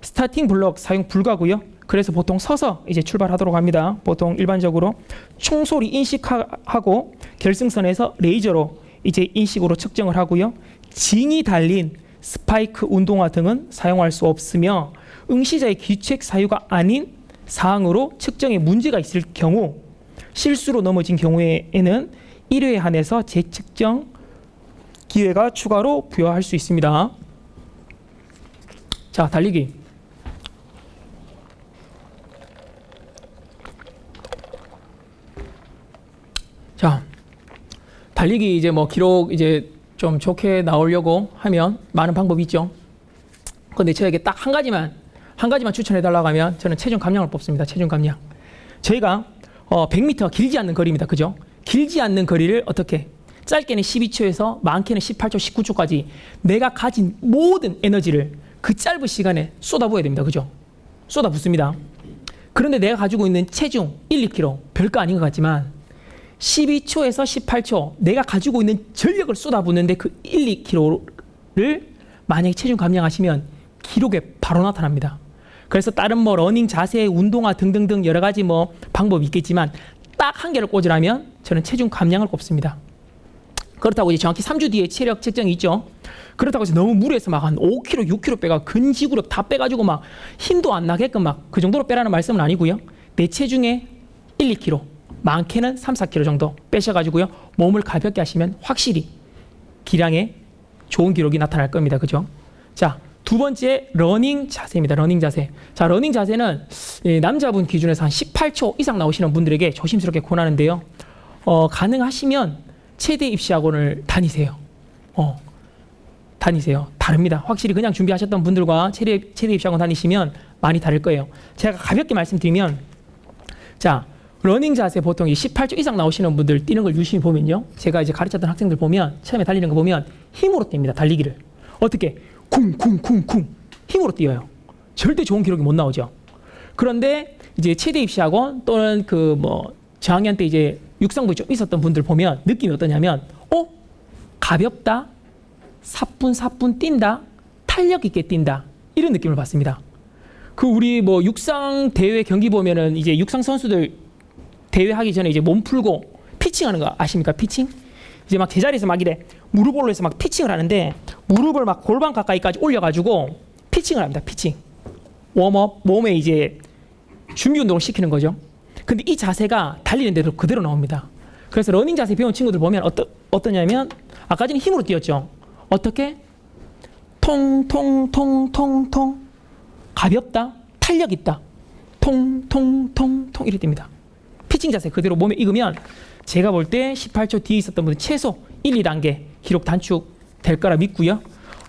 스타팅 블럭 사용 불가고요. 그래서 보통 서서 이제 출발하도록 합니다. 보통 일반적으로 총소리 인식하고 결승선에서 레이저로 이제 인식으로 측정을 하고요. 징이 달린 스파이크 운동화 등은 사용할 수 없으며 응시자의 귀책 사유가 아닌 사항으로 측정에 문제가 있을 경우 실수로 넘어진 경우에는 1회에 한해서 재측정 기회가 추가로 부여할 수 있습니다. 자, 달리기. 자, 달리기 이제 뭐 기록 이제 좀 좋게 나오려고 하면 많은 방법이 있죠. 근데 저에게 딱 한 가지만 추천해 달라고 하면 저는 체중 감량을 뽑습니다. 체중 감량. 저희가 100m 길지 않는 거리입니다. 그죠? 길지 않는 거리를 어떻게 짧게는 12초에서 많게는 18초, 19초까지 내가 가진 모든 에너지를 그 짧은 시간에 쏟아부어야 됩니다. 그죠? 쏟아붓습니다. 그런데 내가 가지고 있는 체중 1, 2kg 별거 아닌 것 같지만 12초에서 18초 내가 가지고 있는 전력을 쏟아붓는데 그 1, 2kg를 만약에 체중 감량하시면 기록에 바로 나타납니다. 그래서 다른 뭐 러닝 자세, 운동화 등등등 여러 가지 뭐 방법이 있겠지만 딱 한 개를 꽂으라면 저는 체중 감량을 꼽습니다. 그렇다고 이제 정확히 3주 뒤에 체력 측정이 있죠. 그렇다고 해서 너무 무리해서 막 한 5kg, 6kg 빼가 근지구력 다 빼가지고 막 힘도 안 나게끔 막 그 정도로 빼라는 말씀은 아니고요. 내 체중의 1, 2kg, 많게는 3, 4kg 정도 빼셔가지고요. 몸을 가볍게 하시면 확실히 기량에 좋은 기록이 나타날 겁니다. 그죠? 자, 두 번째 러닝 자세입니다. 러닝 자세. 자, 러닝 자세는 남자분 기준에서 한 18초 이상 나오시는 분들에게 조심스럽게 권하는데요. 가능하시면 체대 입시학원을 다니세요. 다니세요. 다릅니다. 확실히 그냥 준비하셨던 분들과 체대 입시학원 다니시면 많이 다를 거예요. 제가 가볍게 말씀드리면, 자, 러닝 자세 보통 18초 이상 나오시는 분들 뛰는 걸 유심히 보면요. 제가 이제 가르쳤던 학생들 보면 처음에 달리는 거 보면 힘으로 뜁니다. 달리기를. 어떻게? 쿵쿵쿵쿵 힘으로 뛰어요. 절대 좋은 기록이 못 나오죠. 그런데 이제 체대 입시학원 또는 그 뭐 저학년 때 이제 육상부에 좀 있었던 분들 보면 느낌이 어떠냐면 가볍다, 사뿐사뿐 뛴다, 탄력 있게 뛴다 이런 느낌을 받습니다. 그 우리 뭐 육상 대회 경기 보면은 이제 육상 선수들 대회 하기 전에 이제 몸 풀고 피칭하는 거 아십니까? 피칭? 이제 막 제자리에서 막 이래 무릎 올려서 막 피칭을 하는데 무릎을 막 골반 가까이까지 올려가지고 피칭을 합니다. 피칭. 웜업, 몸에 이제 준비 운동을 시키는 거죠. 근데 이 자세가 달리는 데도 그대로 나옵니다. 그래서 러닝 자세 배운 친구들 보면 어떠냐면 아까 전에 힘으로 뛰었죠. 어떻게? 통통통통통 가볍다, 탄력 있다. 통통통통 이렇게 뜁니다. 피칭 자세 그대로 몸에 익으면 제가 볼 때 18초 뒤에 있었던 분은 최소 1, 2단계 기록 단축 될 거라 믿고요.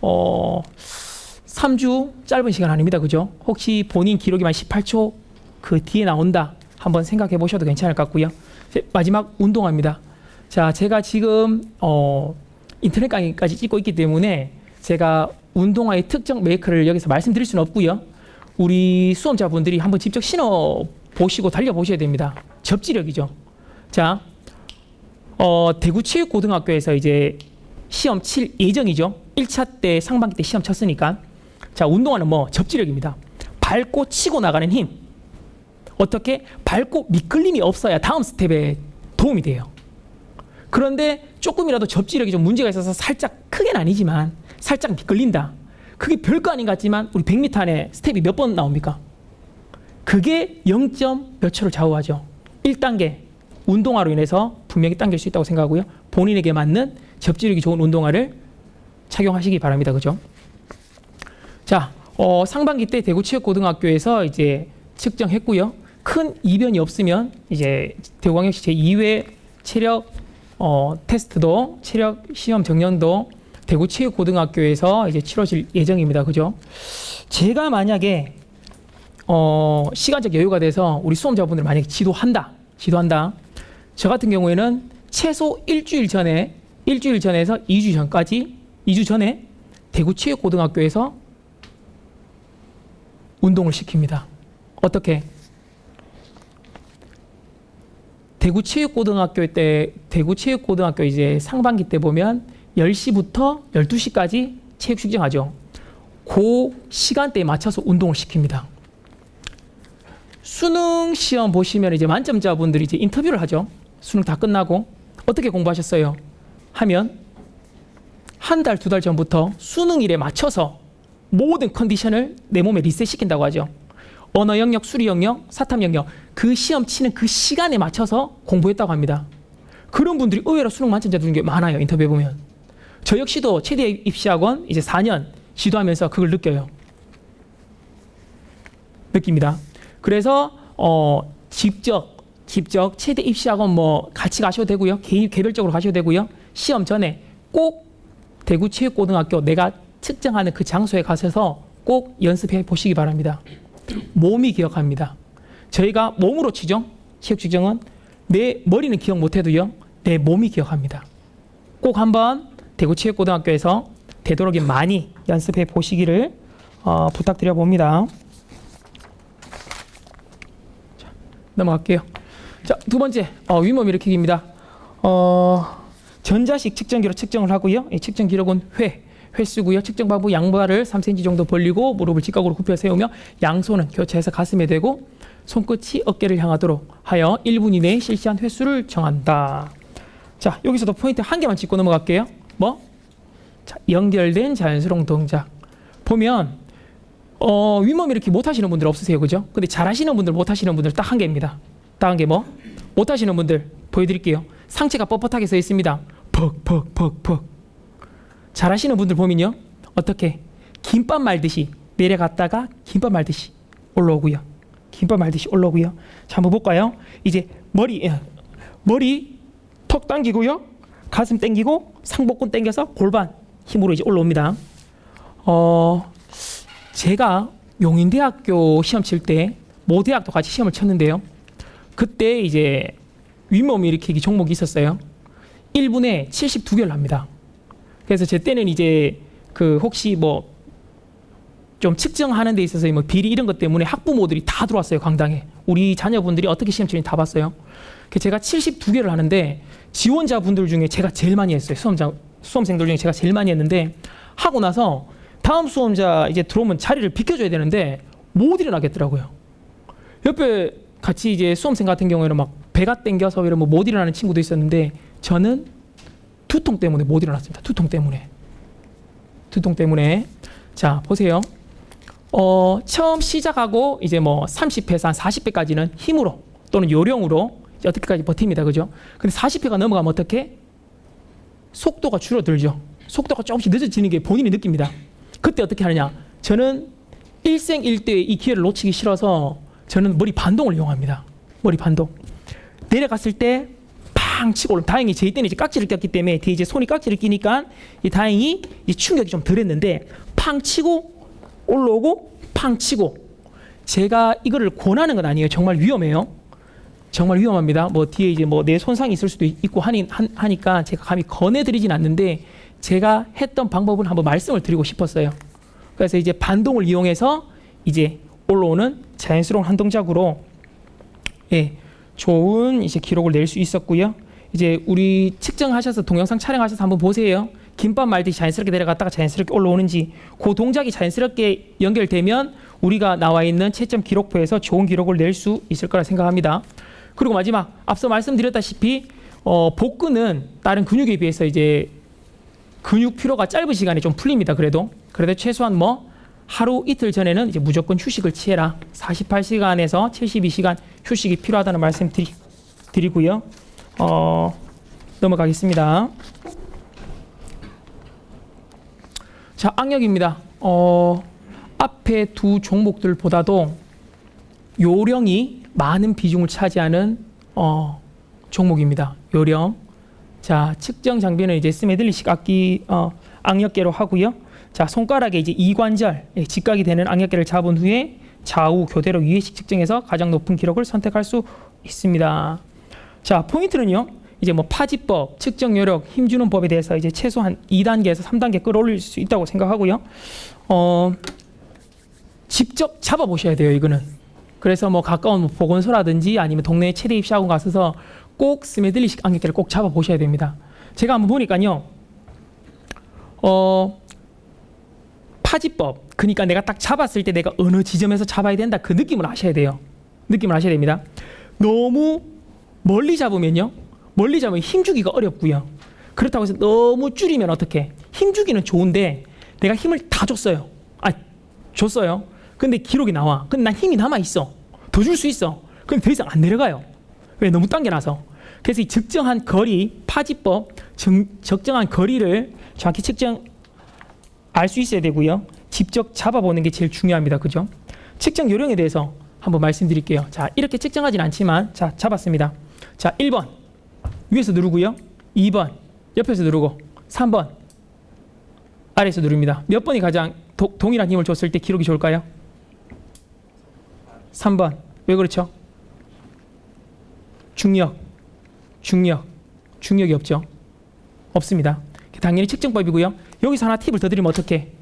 3주 짧은 시간 아닙니다. 그죠? 혹시 본인 기록이만 18초 그 뒤에 나온다 한번 생각해 보셔도 괜찮을 것 같고요. 마지막 운동화입니다. 자, 제가 지금 인터넷 강의까지 찍고 있기 때문에 제가 운동화의 특정 메이커를 여기서 말씀드릴 수는 없고요. 우리 수험자분들이 한번 직접 신어 보시고 달려 보셔야 됩니다. 접지력이죠. 자, 대구체육고등학교에서 이제 시험 칠 예정이죠. 1차 때 상반기 때 시험 쳤으니까. 자, 운동화는 뭐 접지력입니다. 밟고 치고 나가는 힘. 어떻게? 밟고 미끌림이 없어야 다음 스텝에 도움이 돼요. 그런데 조금이라도 접지력이 좀 문제가 있어서 살짝 크게는 아니지만 살짝 미끌린다. 그게 별거 아닌 것 같지만 우리 100m 안에 스텝이 몇 번 나옵니까? 그게 0. 몇 초를 좌우하죠. 1단계 운동화로 인해서 분명히 당길 수 있다고 생각하고요. 본인에게 맞는 접지력이 좋은 운동화를 착용하시기 바랍니다. 그죠? 자, 상반기 때 대구체육고등학교에서 이제 측정했고요. 큰 이변이 없으면 이제 대구광역시 제2회 체력 테스트도 체력 시험 정년도 대구체육고등학교에서 이제 치러질 예정입니다. 그죠? 제가 만약에 시간적 여유가 돼서 우리 수험자분들 만약에 지도한다. 저 같은 경우에는 최소 일주일 전에 일주일 전에서 2주 전까지 2주 전에 대구체육고등학교에서 운동을 시킵니다. 어떻게? 대구체육고등학교 이제 상반기 때 보면 10시부터 12시까지 체육 측정하죠. 그 시간대에 맞춰서 운동을 시킵니다. 수능 시험 보시면 이제 만점자분들이 이제 인터뷰를 하죠. 수능 다 끝나고 어떻게 공부하셨어요? 하면 한 달, 두 달 전부터 수능일에 맞춰서 모든 컨디션을 내 몸에 리셋시킨다고 하죠. 언어 영역, 수리 영역, 사탐 영역 그 시험 치는 그 시간에 맞춰서 공부했다고 합니다. 그런 분들이 의외로 수능 만점자 중에 많아요. 인터뷰해 보면. 저 역시도 최대 입시학원 이제 4년 지도하면서 그걸 느낍니다. 그래서 직접 최대 입시학원 뭐 같이 가셔도 되고요. 개별적으로 가셔도 되고요. 시험 전에 꼭 대구체육고등학교 내가 측정하는 그 장소에 가셔서 꼭 연습해 보시기 바랍니다. 몸이 기억합니다. 저희가 몸으로 치죠. 체육 측정은 내 머리는 기억 못해도요. 내 몸이 기억합니다. 꼭 한번 대구체육고등학교에서 되도록이면 많이 연습해 보시기를 부탁드려 봅니다. 자, 넘어갈게요. 자, 두 번째 윗몸 일으키기입니다. 전자식 측정기로 측정을 하고요. 이 측정 기록은 횟수고요. 측정 방법 양발을 3cm 정도 벌리고 무릎을 직각으로 굽혀 세우며 양손은 교차해서 가슴에 대고 손끝이 어깨를 향하도록 하여 1분 이내에 실시한 횟수를 정한다. 자, 여기서도 포인트 한 개만 짚고 넘어갈게요. 자, 연결된 자연스러운 동작. 보면 윗몸 이렇게 못하시는 분들 없으세요, 그죠? 근데 잘하시는 분들, 못하시는 분들 딱 한 개입니다. 딱 한 개 못하시는 분들 보여드릴게요. 상체가 뻣뻣하게 서 있습니다. 퍽. 잘하시는 분들 보면요, 어떻게 김밥 말듯이 내려갔다가 김밥 말듯이 올라오고요. 자, 한번 볼까요? 이제 머리 턱 당기고요, 가슴 당기고 상복근 당겨서 골반 힘으로 이제 올라옵니다. 제가 용인대학교 시험 칠 때 모대학도 같이 시험을 쳤는데요. 그때 이제 윗몸 일으키기 종목이 있었어요. 1분에 72개를 합니다. 그래서 제 때는 이제 혹시 좀 측정하는 데 있어서 비리 이런 것 때문에 학부모들이 다 들어왔어요, 강당에. 우리 자녀분들이 어떻게 시험 치는지 다 봤어요. 제가 72개를 하는데 지원자분들 중에 제가 제일 많이 했어요. 수험생들 중에 제가 제일 많이 했는데 하고 나서 다음 수험자 이제 들어오면 자리를 비켜줘야 되는데 못 일어나겠더라고요. 옆에 같이 이제 수험생 같은 경우에는 막 배가 땡겨서 이러면 못 일어나는 친구도 있었는데 저는 두통 때문에 못 일어났습니다. 두통 때문에. 자, 보세요. 처음 시작하고 이제 30회에서 한 40회까지는 힘으로 또는 요령으로 어떻게까지 버팁니다. 그죠? 근데 40회가 넘어가면 어떻게? 속도가 줄어들죠. 속도가 조금씩 늦어지는 게 본인이 느낍니다. 그때 어떻게 하느냐? 저는 일생일대의 이 기회를 놓치기 싫어서 저는 머리 반동을 이용합니다. 머리 반동. 내려갔을 때 팡 치고 올라. 다행히 제 때는 이제 깍지를 꼈기 때문에 뒤에 이제 손이 깍지를 끼니까 다행히 이 충격이 좀 덜했는데 팡 치고 올라오고 팡 치고. 제가 이거를 권하는 건 아니에요. 정말 위험해요. 정말 위험합니다. 뒤에 이제 내 손상이 있을 수도 있고 하니까 제가 감히 권해드리진 않는데 제가 했던 방법을 한번 말씀을 드리고 싶었어요. 그래서 이제 반동을 이용해서 이제 올라오는 자연스러운 한 동작으로 좋은 이제 기록을 낼 수 있었고요. 이제 우리 측정하셔서 동영상 촬영하셔서 한번 보세요. 김밥 말듯이 자연스럽게 내려갔다가 자연스럽게 올라오는지. 그 동작이 자연스럽게 연결되면 우리가 나와 있는 채점 기록부에서 좋은 기록을 낼 수 있을 거라 생각합니다. 그리고 마지막, 앞서 말씀드렸다시피 복근은 다른 근육에 비해서 이제 근육 피로가 짧은 시간에 좀 풀립니다. 그래도 최소한 하루 이틀 전에는 이제 무조건 휴식을 취해라. 48시간에서 72시간 휴식이 필요하다는 말씀 드리고요. 넘어가겠습니다. 자, 악력입니다. 앞에 두 종목들보다도 요령이 많은 비중을 차지하는 종목입니다. 요령. 자, 측정 장비는 이제 스메들리식 악력계로 하고요. 자, 손가락에 이제 이관절, 직각이 되는 악력계를 잡은 후에 좌우 교대로 위의식 측정해서 가장 높은 기록을 선택할 수 있습니다. 자, 포인트는요. 이제 뭐 파지법, 측정 요령, 힘주는 법에 대해서 이제 최소한 2단계에서 3단계 끌어올릴 수 있다고 생각하고요. 직접 잡아보셔야 돼요, 이거는. 그래서 뭐 가까운 뭐 보건소라든지 아니면 동네 최대 입시학원 가셔서 꼭 스메들리식 안경테를 꼭 잡아보셔야 됩니다. 제가 한번 보니까요. 파지법, 그러니까 내가 딱 잡았을 때 내가 어느 지점에서 잡아야 된다, 그 느낌을 아셔야 돼요. 느낌을 아셔야 됩니다. 너무 멀리 잡으면요, 멀리 잡으면 힘주기가 어렵고요. 그렇다고 해서 너무 줄이면 어떡해? 힘주기는 좋은데 내가 힘을 다 줬어요. 줬어요. 근데 기록이 나와. 근데 난 힘이 남아있어. 더 줄 수 있어. 근데 더 이상 안 내려가요. 왜? 너무 당겨놔서. 그래서 이 적정한 거리, 파지법, 적정한 거리를 정확히 알 수 있어야 되고요. 직접 잡아보는 게 제일 중요합니다. 그죠? 측정 요령에 대해서 한번 말씀드릴게요. 자, 이렇게 측정하진 않지만, 자, 잡았습니다. 자, 1번 위에서 누르고요. 2번 옆에서 누르고, 3번 아래에서 누릅니다. 몇 번이 가장 동일한 힘을 줬을 때 기록이 좋을까요? 3번. 왜 그렇죠? 중력이 없죠. 없습니다. 당연히 측정법이고요. 여기서 하나 팁을 더 드리면 어떻게?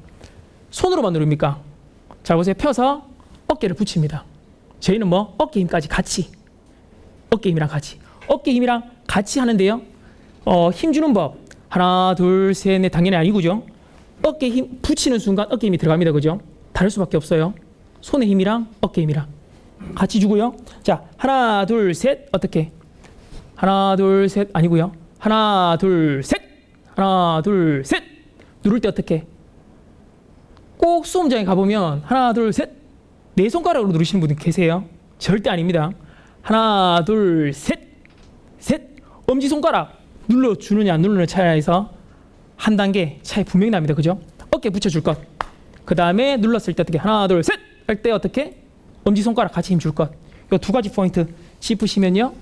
손으로만 누릅니까? 잘 보세요. 펴서 어깨를 붙입니다. 저희는 뭐 어깨 힘까지 같이, 어깨 힘이랑 같이 하는데요. 힘 주는 법 하나 둘 셋 넷 당연히 아니고죠. 어깨 힘 붙이는 순간 어깨 힘이 들어갑니다. 그죠? 다를 수밖에 없어요. 손의 힘이랑 어깨 힘이랑 같이 주고요. 자, 하나 둘 셋. 어떻게? 하나 둘 셋 아니고요. 하나 둘 셋. 하나 둘 셋. 누를 때 어떻게? 꼭 수험장에 가보면 하나 둘 셋 네 손가락으로 누르시는 분들 계세요. 절대 아닙니다. 하나 둘 셋. 엄지손가락 눌러주느냐 안 누르느냐 차이에서 한 단계 차이 분명히 납니다. 그죠? 어깨 붙여줄 것. 그 다음에 눌렀을 때 어떻게? 하나 둘 셋 할 때 어떻게? 엄지손가락 같이 힘 줄 것. 이 두 가지 포인트 짚으시면요,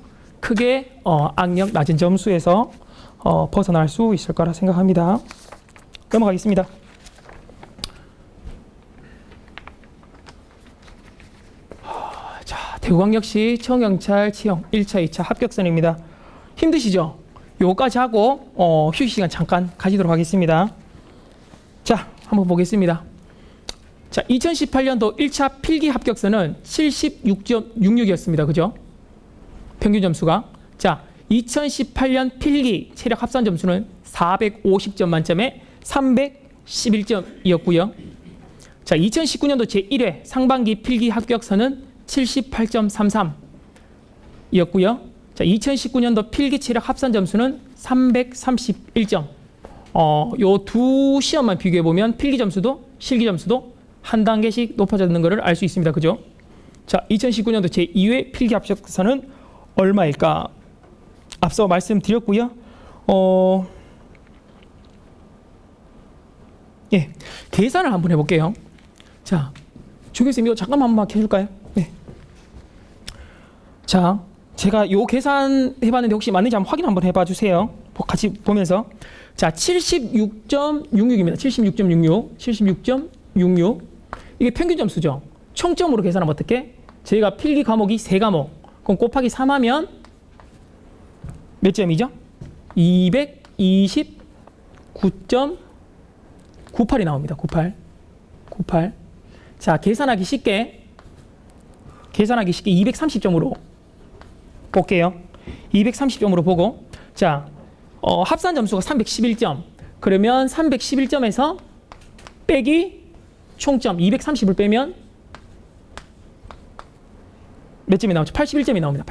크게 악력 낮은 점수에서 벗어날 수 있을 거라 생각합니다. 넘어가겠습니다. 자, 대구광역시 청경찰 치형 1차, 2차 합격선입니다. 힘드시죠? 요거까지 하고 휴식 시간 잠깐 가지도록 하겠습니다. 자, 한번 보겠습니다. 자, 2018년도 1차 필기 합격선은 76.66이었습니다. 그죠? 평균 점수가. 자, 2018년 필기 체력 합산 점수는 450점 만점에 311점이었고요. 자, 2019년도 제1회 상반기 필기 합격선은 78.33이었고요. 자, 2019년도 필기 체력 합산 점수는 331점. 요 두 시험만 비교해 보면 필기 점수도 실기 점수도 한 단계씩 높아졌는 것을 알 수 있습니다. 그죠? 자, 2019년도 제2회 필기 합격선은 얼마일까? 앞서 말씀드렸고요. 예, 계산을 한번 해볼게요. 자, 조교쌤 이거 잠깐만 한번 해줄까요? 네. 자, 제가 요 계산 해봤는데 혹시 맞는지 한번 확인 한번 해봐 주세요. 같이 보면서. 자, 76.66입니다. 76.66. 이게 평균 점수죠. 총점으로 계산하면 어떻게? 저희가 필기 과목이 3과목. 그럼 곱하기 3하면 몇 점이죠? 229.98이 나옵니다. 98. 자, 계산하기 쉽게 230점으로 볼게요. 230점으로 보고, 자, 합산 점수가 311점. 그러면 311점에서 빼기 총점 230을 빼면 몇 점이 나오죠? 81점이 나옵니다.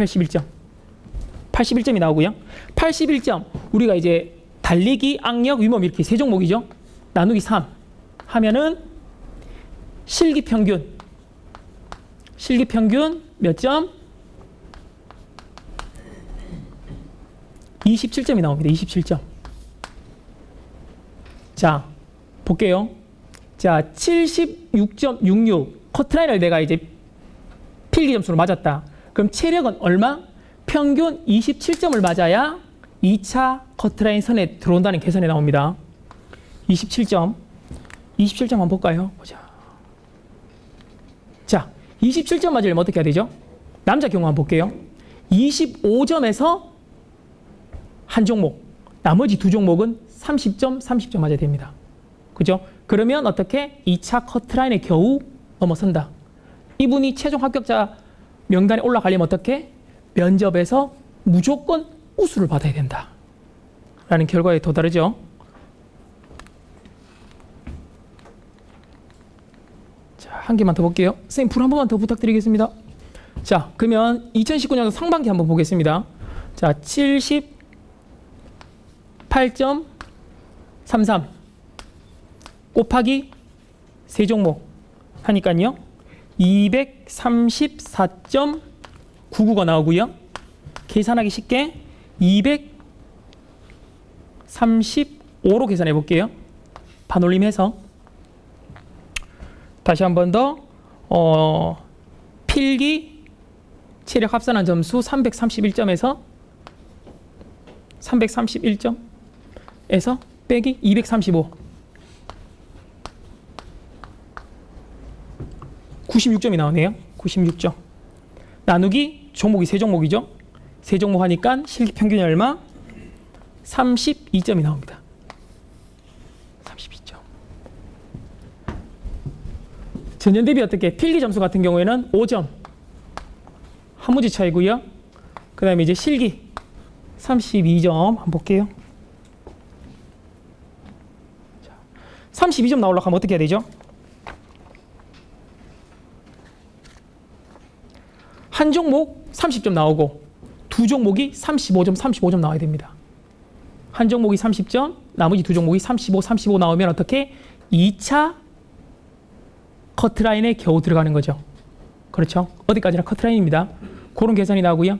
81점이 나오고요. 81점 우리가 이제 달리기, 악력, 위몸 이렇게 세 종목이죠. 나누기 3 하면은 실기 평균 몇 점? 27점이 나옵니다. 27점. 자, 볼게요. 자, 76.66 커트라인을 내가 이제 필기 점수로 맞았다. 그럼 체력은 얼마? 평균 27점을 맞아야 2차 커트라인 선에 들어온다는 계산이 나옵니다. 27점 한번 볼까요? 보자. 자, 27점 맞으려면 어떻게 해야 되죠? 남자 경우 한번 볼게요. 25점에서 한 종목, 나머지 두 종목은 30점, 30점 맞아야 됩니다. 그죠? 그러면 어떻게 2차 커트라인에 겨우 넘어선다. 이분이 최종 합격자 명단에 올라가려면 어떻게? 면접에서 무조건 우수를 받아야 된다. 라는 결과에 도달하죠. 자, 한 개만 더 볼게요. 선생님, 불 한 번만 더 부탁드리겠습니다. 자, 그러면 2019년 상반기 한번 보겠습니다. 자, 78.33 곱하기 세 종목 하니까요. 234.99가 나오고요. 계산하기 쉽게 235로 계산해 볼게요. 반올림해서 다시 한 번 더 필기 체력 합산한 점수 331점에서 빼기 235 96점이 나오네요. 96점 나누기 종목이 세 종목이죠. 세 종목 하니까 실기 평균이 얼마? 32점이 나옵니다. 32점. 전년 대비 어떻게? 필기 점수 같은 경우에는 5점. 한 문제 차이고요. 그 다음에 이제 실기 32점 한번 볼게요. 32점 나오려고 하면 어떻게 해야 되죠? 한 종목 30점 나오고 두 종목이 35점 나와야 됩니다. 한 종목이 30점, 나머지 두 종목이 35 나오면 어떻게? 2차 커트라인에 겨우 들어가는 거죠. 그렇죠? 어디까지나 커트라인입니다. 그런 계산이 나오고요.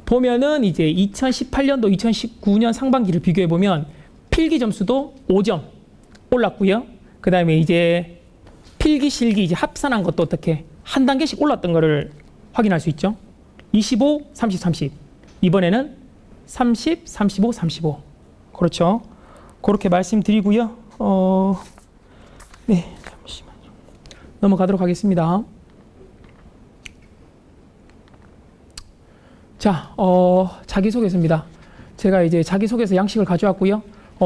보면은 이제 2018년도, 2019년 상반기를 비교해 보면 필기 점수도 5점 올랐고요. 그 다음에 이제 필기, 실기 이제 합산한 것도 어떻게 한 단계씩 올랐던 거를 확인할 수 있죠. 25, 30, 30. 이번에는 30, 35, 35. 그렇죠. 그렇게 말씀드리고요. 네, 잠시만요. 넘어가도록 하겠습니다. 자, 자기소개서입니다. 제가 이제 자기소개서 양식을 가져왔고요.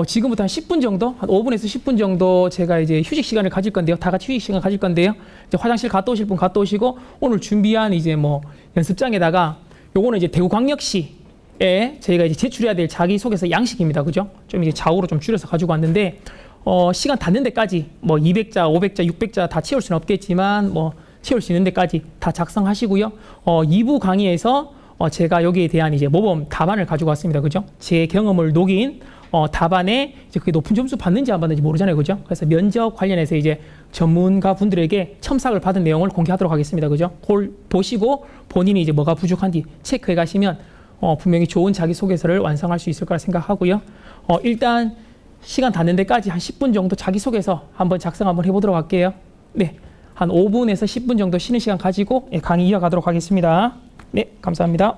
지금부터 한 10분 정도, 한 5분에서 10분 정도 제가 이제 휴식 시간을 가질 건데요. 다 같이 휴식 시간 가질 건데요. 이제 화장실 갔다 오실 분 갔다 오시고, 오늘 준비한 이제 뭐 연습장에다가 요거는 이제 대구광역시에 저희가 이제 제출해야 될 자기소개서 양식입니다. 그죠? 좀 이제 좌우로 좀 줄여서 가지고 왔는데, 시간 닿는 데까지 뭐 200자, 500자, 600자 다 채울 수는 없겠지만, 뭐 채울 수 있는 데까지 다 작성하시고요. 2부 강의에서 제가 여기에 대한 이제 모범 답안을 가지고 왔습니다. 그죠? 제 경험을 녹인 답안에 이제 그게 높은 점수 받는지 안 받는지 모르잖아요. 그죠? 그래서 면접 관련해서 이제 전문가 분들에게 첨삭을 받은 내용을 공개하도록 하겠습니다. 그죠? 그걸 보시고 본인이 이제 뭐가 부족한지 체크해 가시면 분명히 좋은 자기소개서를 완성할 수 있을 거라 생각하고요. 일단 시간 닿는 데까지 한 10분 정도 자기소개서 한번 작성 한번 해보도록 할게요. 네, 한 5분에서 10분 정도 쉬는 시간 가지고 강의 이어가도록 하겠습니다. 네, 감사합니다.